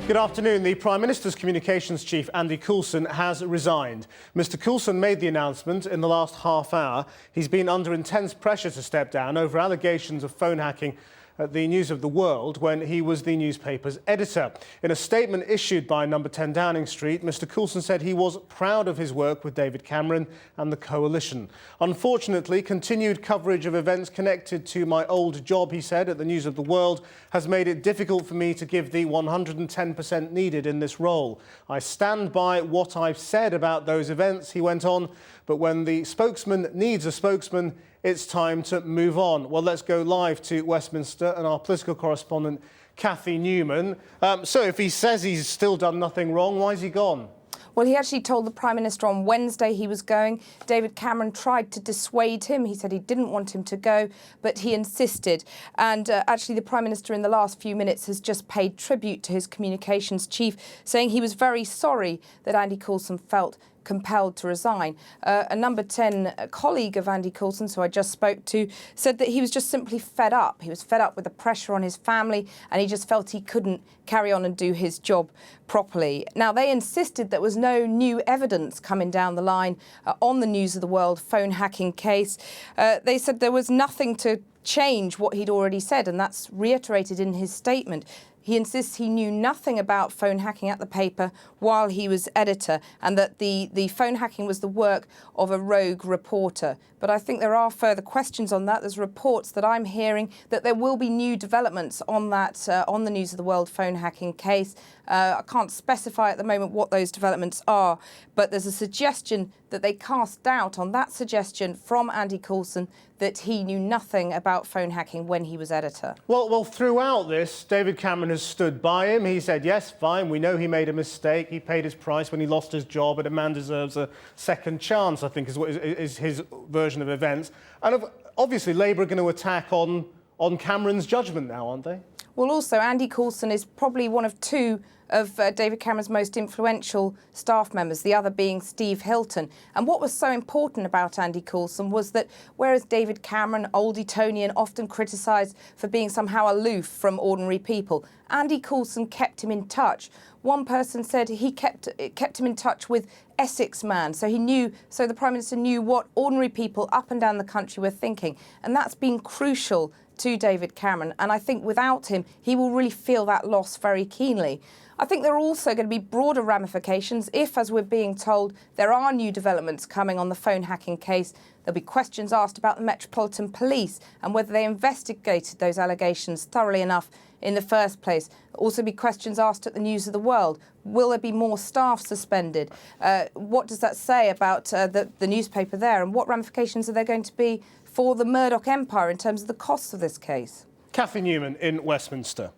Good afternoon. The Prime Minister's Communications Chief, Andy Coulson, has resigned. Mr Coulson made the announcement in the last half hour. He's been under intense pressure to step down over allegations of phone hacking at the News of the World when he was the newspaper's editor. In a statement issued by No. 10 Downing Street, Mr Coulson said he was proud of his work with David Cameron and the coalition. Unfortunately, continued coverage of events connected to my old job, he said, at the News of the World, has made it difficult for me to give the 110% needed in this role. I stand by what I've said about those events, he went on, but when the spokesman needs a spokesman, it's time to move on. Well, let's go live to Westminster and our political correspondent, Cathy Newman. So if he says he's still done nothing wrong, why is he gone? Well, he actually told the Prime Minister on Wednesday he was going. David Cameron tried to dissuade him. He said he didn't want him to go, but he insisted. And actually, the Prime Minister in the last few minutes has just paid tribute to his communications chief, saying he was very sorry that Andy Coulson felt compelled to resign. A No. 10 colleague of Andy Coulson, who I just spoke to, said that he was just simply fed up. He was fed up with the pressure on his family and he just felt he couldn't carry on and do his job properly. Now, they insisted there was no new evidence coming down the line on the News of the World phone hacking case. They said there was nothing to change what he'd already said, and that's reiterated in his statement. He insists he knew nothing about phone hacking at the paper while he was editor, and that the phone hacking was the work of a rogue reporter. But I think there are further questions on that. There's reports that I'm hearing that there will be new developments on that, on the News of the World phone hacking case. I can't specify at the moment what those developments are, but there's a suggestion that they cast doubt on that suggestion from Andy Coulson that he knew nothing about phone hacking when he was editor. Well, throughout this, David Cameron has stood by him. He said, yes, fine, we know he made a mistake. He paid his price when he lost his job, but a man deserves a second chance, I think, is his version of events. And obviously, Labour are going to attack on Cameron's judgment now, aren't they? Well, also, Andy Coulson is probably one of two of David Cameron's most influential staff members, the other being Steve Hilton. And what was so important about Andy Coulson was that whereas David Cameron, old Etonian, often criticised for being somehow aloof from ordinary people, Andy Coulson kept him in touch. One person said he kept him in touch with Essex man, so the Prime Minister knew what ordinary people up and down the country were thinking, and that's been crucial to David Cameron, and I think without him, he will really feel that loss very keenly. I think there are also going to be broader ramifications if, as we're being told, there are new developments coming on the phone hacking case. There'll be questions asked about the Metropolitan Police and whether they investigated those allegations thoroughly enough in the first place. There'll also be questions asked at the News of the World. Will there be more staff suspended? What does that say about the newspaper there, and what ramifications are there going to be for the Murdoch empire in terms of the costs of this case? Cathy Newman in Westminster.